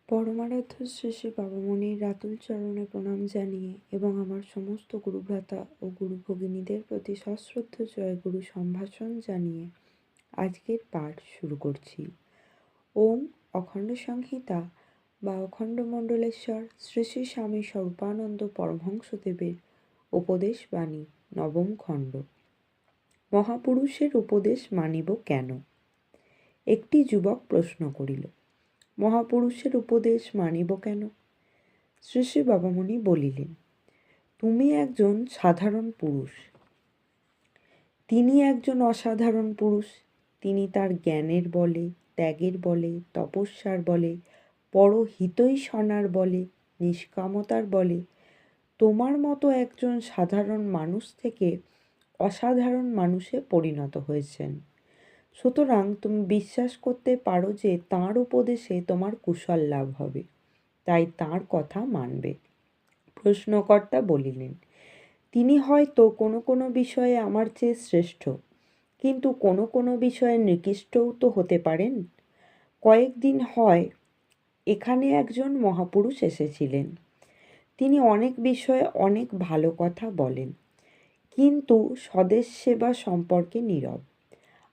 পরমারাধ্য শ্রী শ্রী বাবামণির রাতুল চরণে প্রণাম জানিয়ে এবং আমার সমস্ত গুরুভ্রাতা ও গুরু ভগিনীদের প্রতি সশ্রদ্ধ জয়গুরু সম্ভাষণ জানিয়ে আজকের পাঠ শুরু করছি। ওম অখণ্ড সংহিতা বা অখণ্ড মণ্ডলেশ্বর শ্রী শ্রী স্বামী স্বরূপানন্দ পরমহংসদেবের উপদেশ বাণী নবম খণ্ড। মহাপুরুষের উপদেশ মানিব কেন? একটি যুবক প্রশ্ন করিল, মহাপুরুষের উপদেশ মানিব কেন? শ্রী শ্রী বাবামণি বলিলেন, তুমি একজন সাধারণ পুরুষ, তিনি একজন অসাধারণ পুরুষ। তিনি তার জ্ঞানের বলে, ত্যাগের বলে, তপস্যার বলে, পরহিতৈষণার বলে, নিষ্কামতার বলে তোমার মতো একজন সাধারণ মানুষ থেকে অসাধারণ মানুষে পরিণত হয়েছেন। সুতরাং তুমি বিশ্বাস করতে পারো যে তাঁর উপদেশে তোমার কুশল লাভ হবে, তাই তাঁর কথা মানবে। প্রশ্নকর্তা বলিলেন, তিনি হয়তো কোনো কোনো বিষয়ে আমার চেয়ে শ্রেষ্ঠ, কিন্তু কোনো কোনো বিষয়ে নিকৃষ্টও তো হতে পারেন। কয়েকদিন হয় এখানে একজন মহাপুরুষ এসেছিলেন। তিনি অনেক বিষয়ে অনেক ভালো কথা বলেন, কিন্তু স্বদেশ সেবা সম্পর্কে নীরব।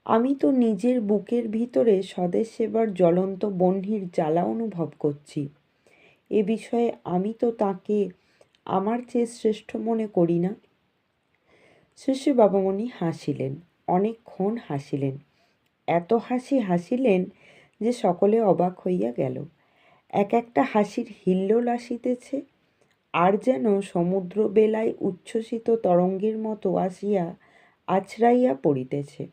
আমি তো নিজের বুকের ভিতরে স্বদেশ সেবার জ্বলন্ত বহ্নির জ্বালা অনুভব করছি। এ বিষয়ে আমি তো তাকে আমার চেয়ে শ্রেষ্ঠ মনে করি না। শ্রী শ্রী বাবামণি হাসিলেন, অনেকক্ষণ হাসিলেন। এত হাসিলেন যে সকলে অবাক হইয়া গেল। এক একটা হাসির হিল্লোল আসিতেছে, আর যেন সমুদ্র বেলায় উচ্ছ্বসিত তরঙ্গের মতো আসিয়া আছড়াইয়া পড়িতেছে।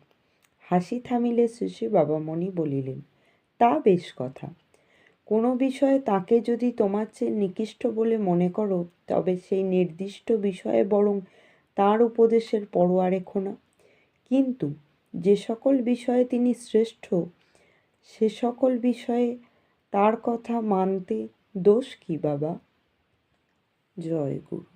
হাসি থামিলে শ্রী শ্রী বাবামণি বলিলেন, তা বেশ কথা। কোনো বিষয়ে তাকে যদি তোমার চেয়ে নিকৃষ্ট বলে মনে করো, তবে সেই নির্দিষ্ট বিষয়ে বরং তার উপদেশের পরোয়া রেখো না। কিন্তু যে সকল বিষয়ে তিনি শ্রেষ্ঠ, সে সকল বিষয়ে তার কথা মানতে দোষ কি বাবা? জয় গুরু।